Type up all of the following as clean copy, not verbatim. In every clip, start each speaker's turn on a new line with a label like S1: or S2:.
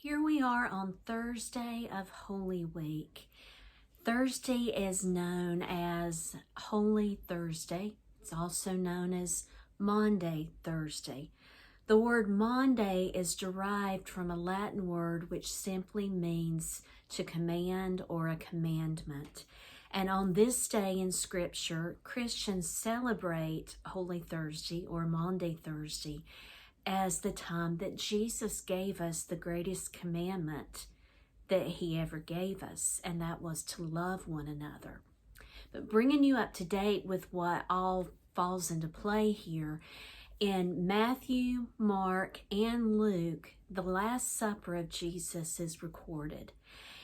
S1: Here we are on Thursday of Holy Week. Thursday is known as Holy Thursday. It's also known as Maundy Thursday. The word Maundy is derived from a Latin word which simply means to command or a commandment. And on this day in Scripture, Christians celebrate Holy Thursday or Maundy Thursday as the time that Jesus gave us the greatest commandment that he ever gave us, and that was to love one another. But bringing you up to date with what all falls into play here, in Matthew, Mark, and Luke, the Last Supper of Jesus is recorded.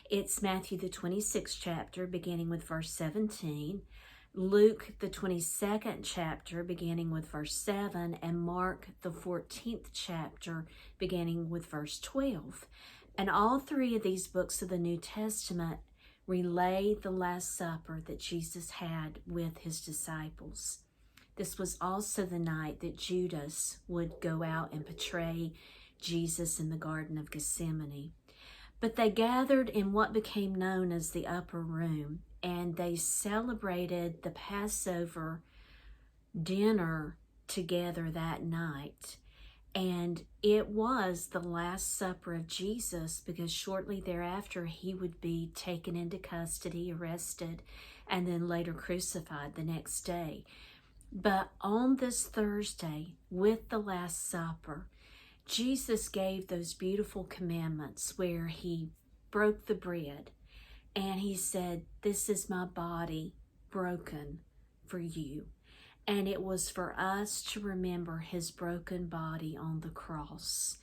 S1: It's Matthew the 26th chapter, beginning with verse 17, Luke the 22nd chapter, beginning with verse 7, and Mark the 14th chapter, beginning with verse 12. And all three of these books of the New Testament relay the Last Supper that Jesus had with his disciples. This was also the night that Judas would go out and betray Jesus in the Garden of Gethsemane. But they gathered in what became known as the upper room, and they celebrated the Passover dinner together that night. And it was the Last Supper of Jesus, because shortly thereafter he would be taken into custody, arrested, and then later crucified the next day. But on this Thursday, with the Last Supper, Jesus gave those beautiful commandments where he broke the bread and he said, "This is my body broken for you." And it was for us to remember his broken body on the cross.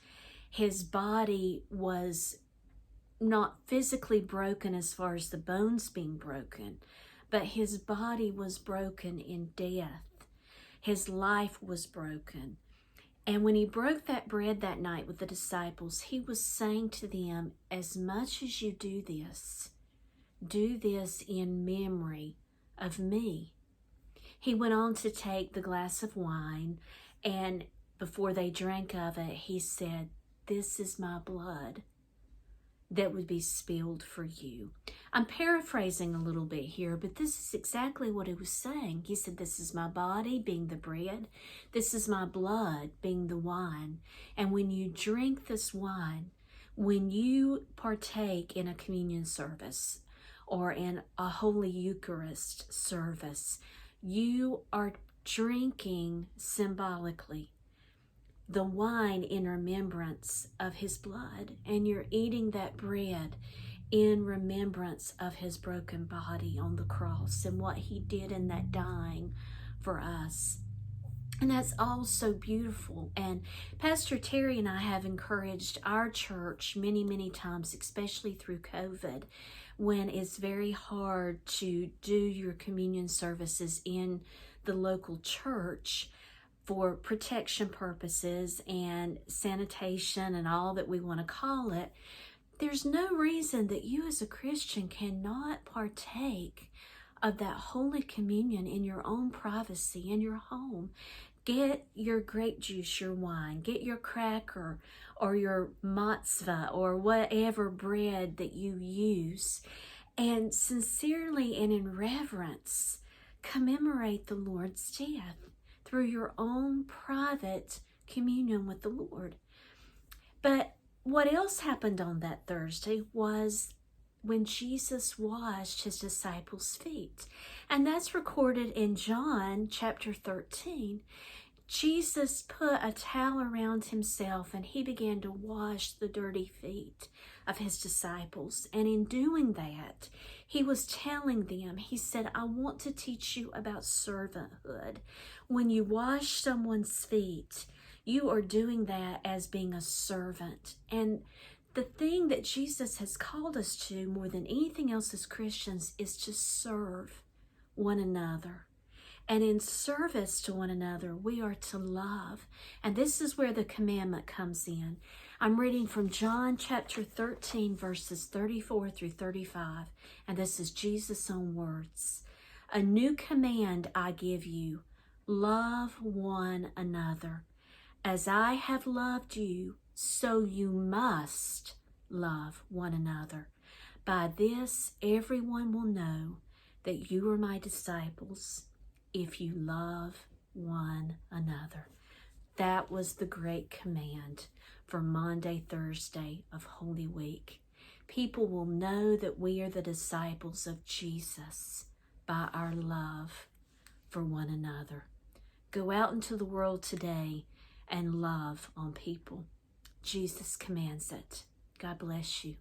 S1: His body was not physically broken as far as the bones being broken, but his body was broken in death. His life was broken. And when he broke that bread that night with the disciples, he was saying to them, as much as you do this in memory of me. He went on to take the glass of wine, and before they drank of it, he said, "This is my blood that would be spilled for you." I'm paraphrasing a little bit here, but this is exactly what he was saying. He said, "This is my body," being the bread. "This is my blood," being the wine. And when you drink this wine, when you partake in a communion service or in a Holy Eucharist service, you are drinking symbolically the wine in remembrance of his blood, and you're eating that bread in remembrance of his broken body on the cross and what he did in that dying for us. And that's all so beautiful. And Pastor Terry and I have encouraged our church many, many times, especially through COVID, when it's very hard to do your communion services in the local church for protection purposes and sanitation and all that we want to call it. There's no reason that you as a Christian cannot partake of that Holy Communion in your own privacy, in your home. Get your grape juice, your wine, get your cracker or your matzah or whatever bread that you use, and sincerely and in reverence commemorate the Lord's death through your own private communion with the Lord. But what else happened on that Thursday was when Jesus washed his disciples' feet. And that's recorded in John chapter 13. Jesus put a towel around himself and he began to wash the dirty feet of his disciples. And in doing that, he was telling them, he said, "I want to teach you about servanthood. When you wash someone's feet, you are doing that as being a servant." And the thing that Jesus has called us to more than anything else as Christians is to serve one another. And in service to one another, we are to love. And this is where the commandment comes in. I'm reading from John chapter 13, verses 34 through 35. And this is Jesus' own words. "A new command I give you, love one another. As I have loved you, so you must love one another. By this, everyone will know that you are my disciples if you love one another. That was the great command for Maundy, Thursday of Holy Week. People will know that we are the disciples of Jesus by our love for one another. Go out into the world today and love on people. Jesus commands it. God bless you.